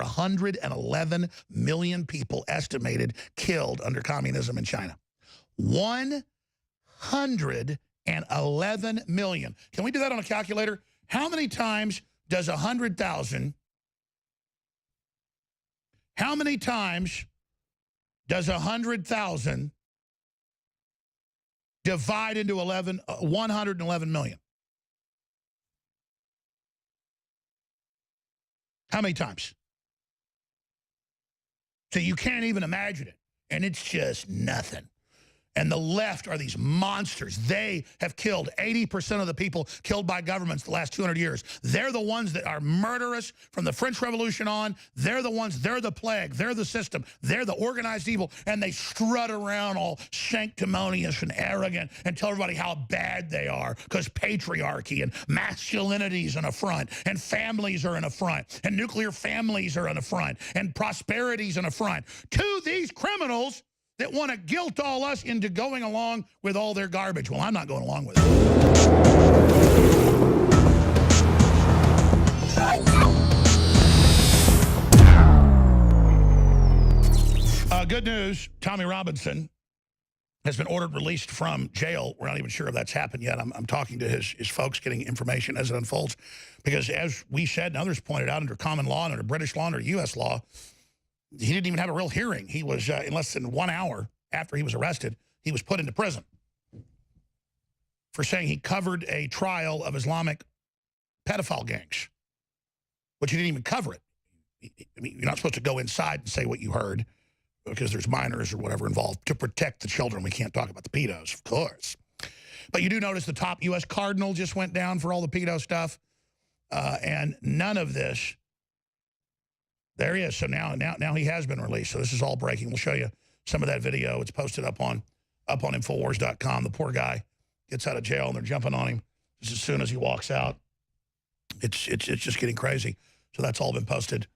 111 million people estimated killed under communism in China. 111 million. Can we do that on a calculator? How many times does 100,000, how many times does 100,000 divide into 111 million? How many times? So you can't even imagine it. And it's just nothing. And the left are these monsters. They have killed 80% of the people killed by governments the last 200 years. They're the ones that are murderous from the French Revolution on. They're the ones, they're the plague, they're the system, they're the organized evil, and they strut around all sanctimonious and arrogant and tell everybody how bad they are because patriarchy and masculinity is in a front, and families are in a front, and nuclear families are in a front, and prosperity's in a front. To these criminals that want to guilt all us into going along with all their garbage. Well, I'm not going along with it. Good news, Tommy Robinson has been ordered released from jail. We're not even sure if that's happened yet. I'm talking to his folks, getting information as it unfolds. Because as we said and others pointed out, under common law, and under British law, under U.S. law, he didn't even have a real hearing. He was, in less than 1 hour after he was arrested, he was put into prison for saying he covered a trial of Islamic pedophile gangs, which he didn't even cover it. I mean, you're not supposed to go inside and say what you heard because there's minors or whatever involved to protect the children. We can't talk about the pedos, of course. But you do notice the top U.S. cardinal just went down for all the pedo stuff, and none of this. There he is. So now he has been released. So this is all breaking. We'll show you some of that video. It's posted up on Infowars.com. The poor guy gets out of jail and they're jumping on him just as soon as he walks out. It's just getting crazy. So that's all been posted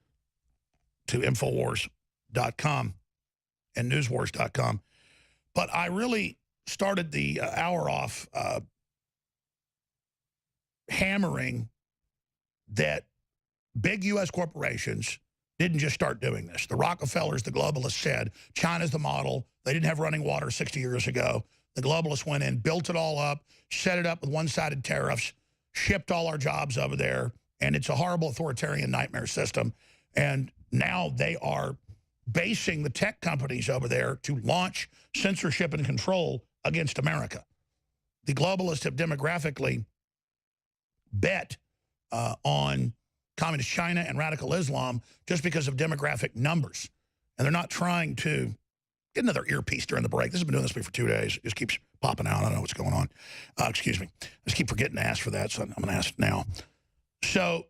to Infowars.com and Newswars.com. But I really started the hour off hammering that big U.S. corporations didn't just start doing this. The Rockefellers, the globalists said, China's the model. They didn't have running water 60 years ago. The globalists went in, built it all up, set it up with one-sided tariffs, shipped all our jobs over there, and it's a horrible authoritarian nightmare system. And now they are basing the tech companies over there to launch censorship and control against America. The globalists have demographically bet on Communist China and radical Islam just because of demographic numbers. And they're not trying to get another earpiece during the break. This has been doing this to me for 2 days. It just keeps popping out. I don't know what's going on. Excuse me. I just keep forgetting to ask for that, so I'm going to ask now. So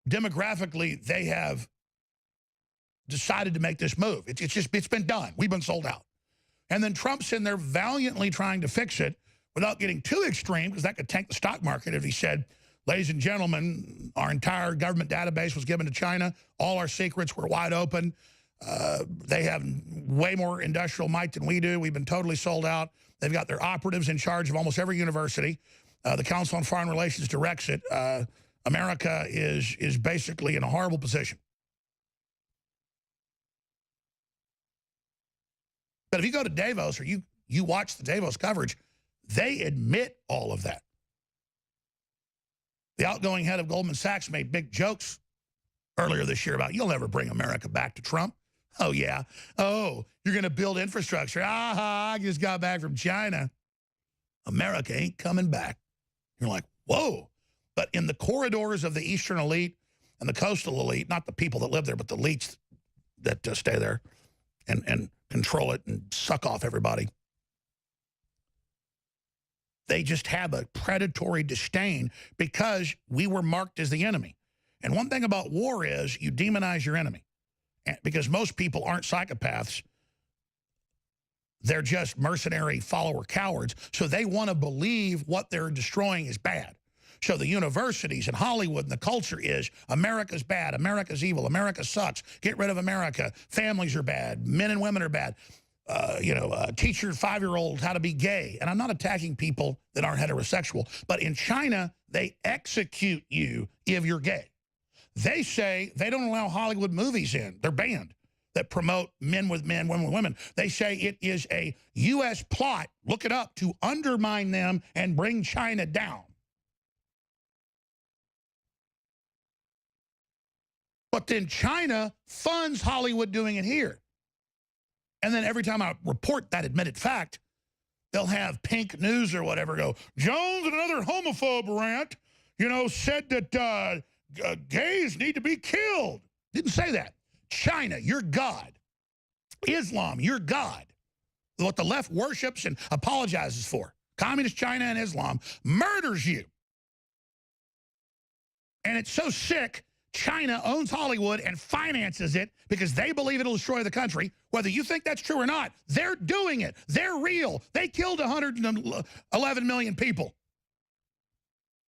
demographically, they have decided to make this move. It's been done. We've been sold out. And then Trump's in there valiantly trying to fix it without getting too extreme, because that could tank the stock market if he said, ladies and gentlemen, our entire government database was given to China. All our secrets were wide open. They have way more industrial might than we do. We've been totally sold out. They've got their operatives in charge of almost every university. The Council on Foreign Relations directs it. America is basically in a horrible position. But if you go to Davos or you watch the Davos coverage, they admit all of that. The outgoing head of Goldman Sachs made big jokes earlier this year about, you'll never bring America back to Trump. Oh, yeah. Oh, you're going to build infrastructure. Aha, I just got back from China. America ain't coming back. You're like, whoa. But in the corridors of the Eastern elite and the coastal elite, not the people that live there, but the elites that stay there and control it and suck off everybody, they just have a predatory disdain because we were marked as the enemy. And one thing about war is you demonize your enemy. Because most people aren't psychopaths. They're just mercenary follower cowards. So they want to believe what they're destroying is bad. So the universities and Hollywood and the culture is America's bad, America's evil, America sucks, get rid of America, families are bad, men and women are bad. Teach your 5-year-old how to be gay. And I'm not attacking people that aren't heterosexual, but in China, they execute you if you're gay. They say they don't allow Hollywood movies in. They're banned that promote men with men, women with women. They say it is a U.S. plot, look it up, to undermine them and bring China down. But then China funds Hollywood doing it here. And then every time I report that admitted fact, they'll have Pink News or whatever go, Jones, another homophobe rant, you know, said that gays need to be killed. Didn't say that. China, your God. Islam, your God. What the left worships and apologizes for. Communist China and Islam murders you. And it's so sick, China owns Hollywood and finances it because they believe it'll destroy the country. Whether you think that's true or not, they're doing it. They're real. They killed 111 million people.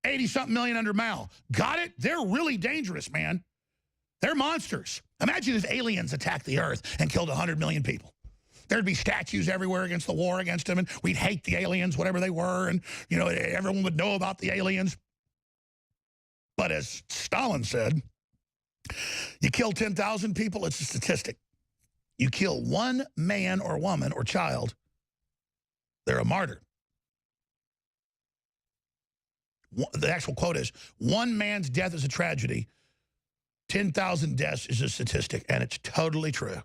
80-something million under Mao. Got it? They're really dangerous, man. They're monsters. Imagine if aliens attacked the Earth and killed 100 million people. There'd be statues everywhere against the war against them, and we'd hate the aliens, whatever they were, and, you know, everyone would know about the aliens. But as Stalin said, you kill 10,000 people, it's a statistic. You kill one man or woman or child, they're a martyr. The actual quote is, one man's death is a tragedy, 10,000 deaths is a statistic, and it's totally true.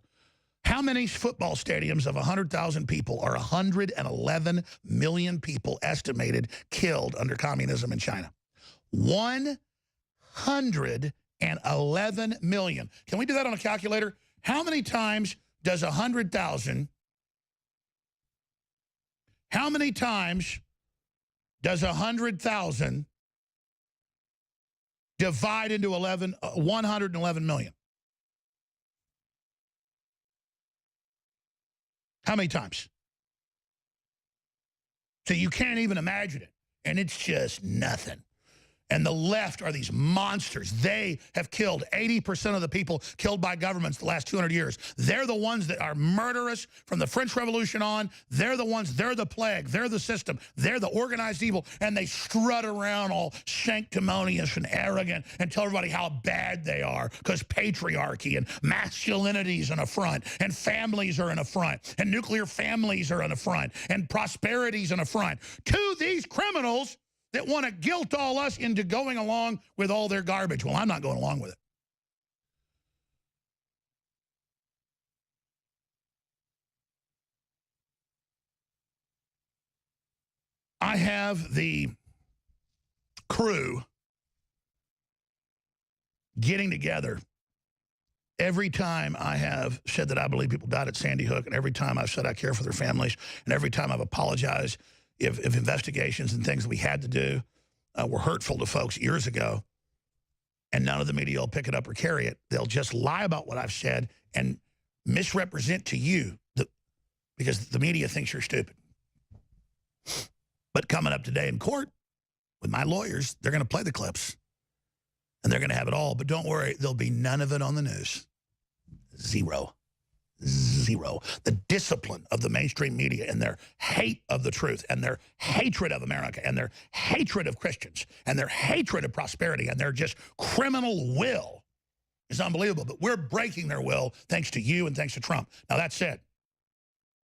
How many football stadiums of 100,000 people are 111 million people estimated killed under communism in China? 111 million. Can we do that on a calculator? How many times does 100,000, how many times does 100,000 divide into 111 million? How many times? So you can't even imagine it. And it's just nothing. And the left are these monsters. They have killed 80% of the people killed by governments the last 200 years. They're the ones that are murderous from the French Revolution on. They're the ones, they're the plague, they're the system, they're the organized evil, and they strut around all sanctimonious and arrogant and tell everybody how bad they are because patriarchy and masculinity is an affront, and families are an affront, and nuclear families are an affront, and prosperity is an affront to these criminals that want to guilt all us into going along with all their garbage. Well, I'm not going along with it. I have the crew getting together every time I have said that I believe people died at Sandy Hook, and every time I've said I care for their families, and every time I've apologized if investigations and things that we had to do were hurtful to folks years ago, and none of the media will pick it up or carry it. They'll just lie about what I've said and misrepresent to you because the media thinks you're stupid. But coming up today in court with my lawyers, they're going to play the clips, and they're going to have it all. But don't worry, there'll be none of it on the news. Zero. Zero. The discipline of the mainstream media and their hate of the truth and their hatred of America and their hatred of Christians and their hatred of prosperity and their just criminal will is unbelievable. But we're breaking their will thanks to you and thanks to Trump. Now, that said,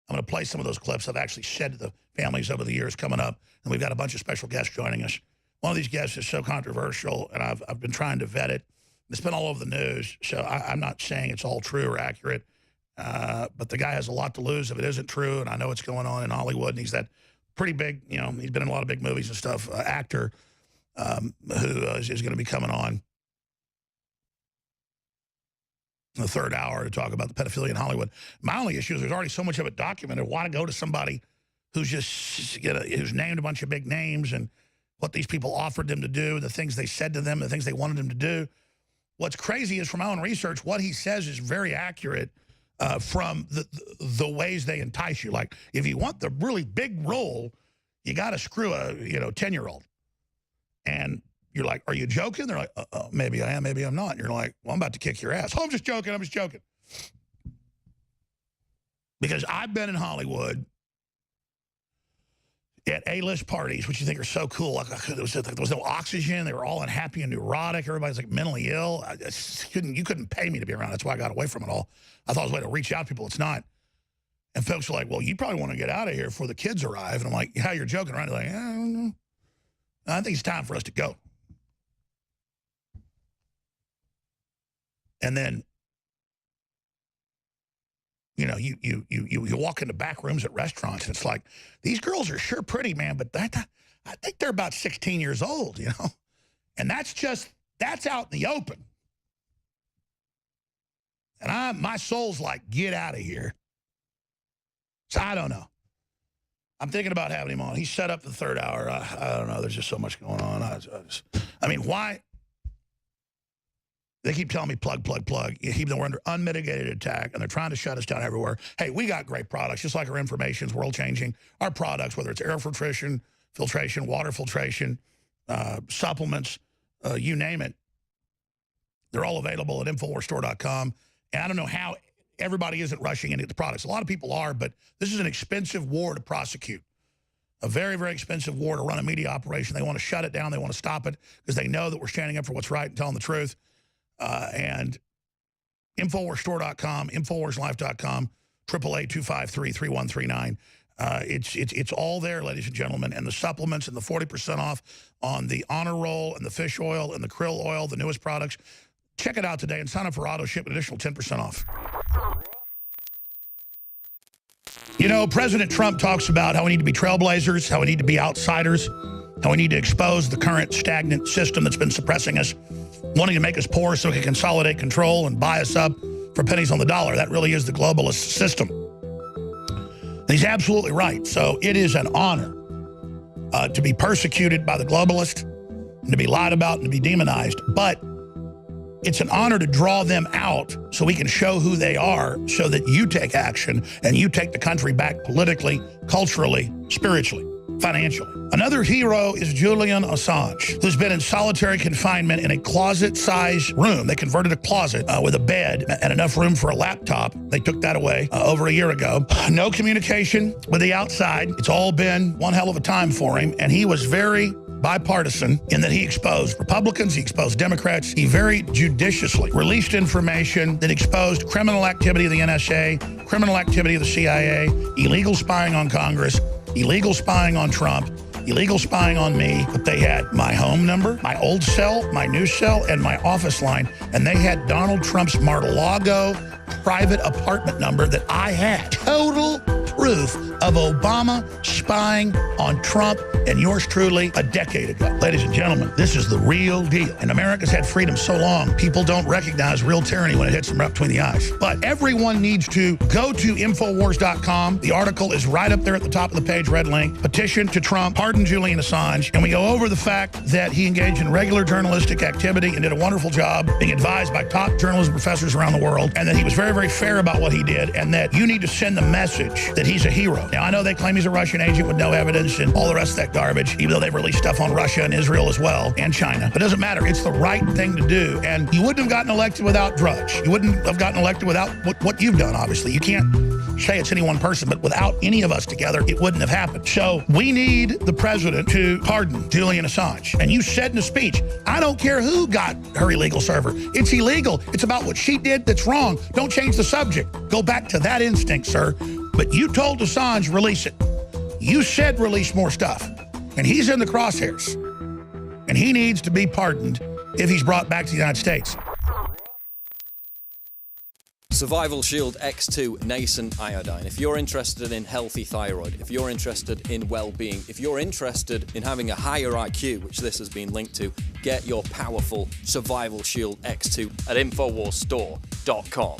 I'm going to play some of those clips I've actually said to the families over the years coming up, and we've got a bunch of special guests joining us. One of these guests is so controversial, and I've been trying to vet it. It's been all over the news, so I'm not saying it's all true or accurate. But the guy has a lot to lose if it isn't true, and I know what's going on in Hollywood, and he's that pretty big, you know, he's been in a lot of big movies and stuff, actor who is going to be coming on in the third hour to talk about the pedophilia in Hollywood. My only issue is there's already so much of it documented. Why to go to somebody who's just, you know, who's named a bunch of big names and what these people offered them to do, the things they said to them, the things they wanted them to do. What's crazy is from my own research, what he says is very accurate. From the ways they entice you. Like, if you want the really big role, you got to screw a 10-year-old. And you're like, are you joking? They're like, maybe I am, maybe I'm not. And you're like, well, I'm about to kick your ass. Oh, I'm just joking, I'm just joking. Because I've been in Hollywood at A-list parties, which you think are so cool. Like, there was no oxygen. They were all unhappy and neurotic. Everybody's like mentally ill. You couldn't pay me to be around. That's why I got away from it all. I thought it was a way to reach out to people. It's not. And folks are like, well, you probably want to get out of here before the kids arrive. And I'm like, yeah, you're joking around. They're like, I don't know. I think it's time for us to go. And then, you know, you walk into back rooms at restaurants, and it's like, these girls are sure pretty, man, but I think they're about 16 years old, you know? And that's out in the open. And my soul's like, get out of here. So I don't know. I'm thinking about having him on. He's set up the third hour. I don't know. There's just so much going on. I mean, why? They keep telling me plug. Even though we're under unmitigated attack and they're trying to shut us down everywhere. Hey, we got great products, just like our information's world-changing. Our products, whether it's air filtration, water filtration, supplements, you name it, they're all available at InfoWarsStore.com. And I don't know how everybody isn't rushing into the products. A lot of people are, but this is an expensive war to prosecute. A very, very expensive war to run a media operation. They want to shut it down. They want to stop it because they know that we're standing up for what's right and telling the truth. And InfoWarsStore.com, InfoWarsLife.com, 888-253-3139. It's all there, ladies and gentlemen, and the supplements and the 40% off on the Honor Roll and the fish oil and the krill oil, the newest products. Check it out today and sign up for auto ship, an additional 10% off. You know, President Trump talks about how we need to be trailblazers, how we need to be outsiders, how we need to expose the current stagnant system that's been suppressing us, wanting to make us poor so he can consolidate control and buy us up for pennies on the dollar. That really is the globalist system. And he's absolutely right. So it is an honor to be persecuted by the globalists and to be lied about and to be demonized. But it's an honor to draw them out so we can show who they are so that you take action and you take the country back politically, culturally, spiritually, financially. Another hero is Julian Assange, who's been in solitary confinement in a closet-sized room. They converted a closet with a bed and enough room for a laptop. They took that away over a year ago. No communication with the outside. It's all been one hell of a time for him, and he was very bipartisan in that he exposed Republicans, he exposed Democrats. He very judiciously released information that exposed criminal activity of the NSA, criminal activity of the CIA, illegal spying on Congress, illegal spying on Trump, illegal spying on me. But they had my home number, my old cell, my new cell, and my office line. And they had Donald Trump's Mar-a-Lago private apartment number that I had. Total proof of Obama spying on Trump and yours truly a decade ago. Ladies and gentlemen, this is the real deal. And America's had freedom so long, people don't recognize real tyranny when it hits them right between the eyes. But everyone needs to go to Infowars.com. The article is right up there at the top of the page, red link. Petition to Trump, pardon Julian Assange. And we go over the fact that he engaged in regular journalistic activity and did a wonderful job being advised by top journalism professors around the world, and that he was very, very fair about what he did, and that you need to send the message that he's a hero. Now, I know they claim he's a Russian agent with no evidence and all the rest of that garbage, even though they've released stuff on Russia and Israel as well, and China. But it doesn't matter. It's the right thing to do. And you wouldn't have gotten elected without Drudge. You wouldn't have gotten elected without what you've done, obviously. You can't say it's any one person, but without any of us together, it wouldn't have happened. So we need the president to pardon Julian Assange. And you said in a speech, I don't care who got her illegal server. It's illegal. It's about what she did that's wrong. Don't change the subject. Go back to that instinct, sir. But you told Assange, release it. You said release more stuff. And he's in the crosshairs. And he needs to be pardoned if he's brought back to the United States. Survival Shield X2 Nascent Iodine. If you're interested in healthy thyroid, if you're interested in well-being, if you're interested in having a higher IQ, which this has been linked to, get your powerful Survival Shield X2 at InfoWarsStore.com.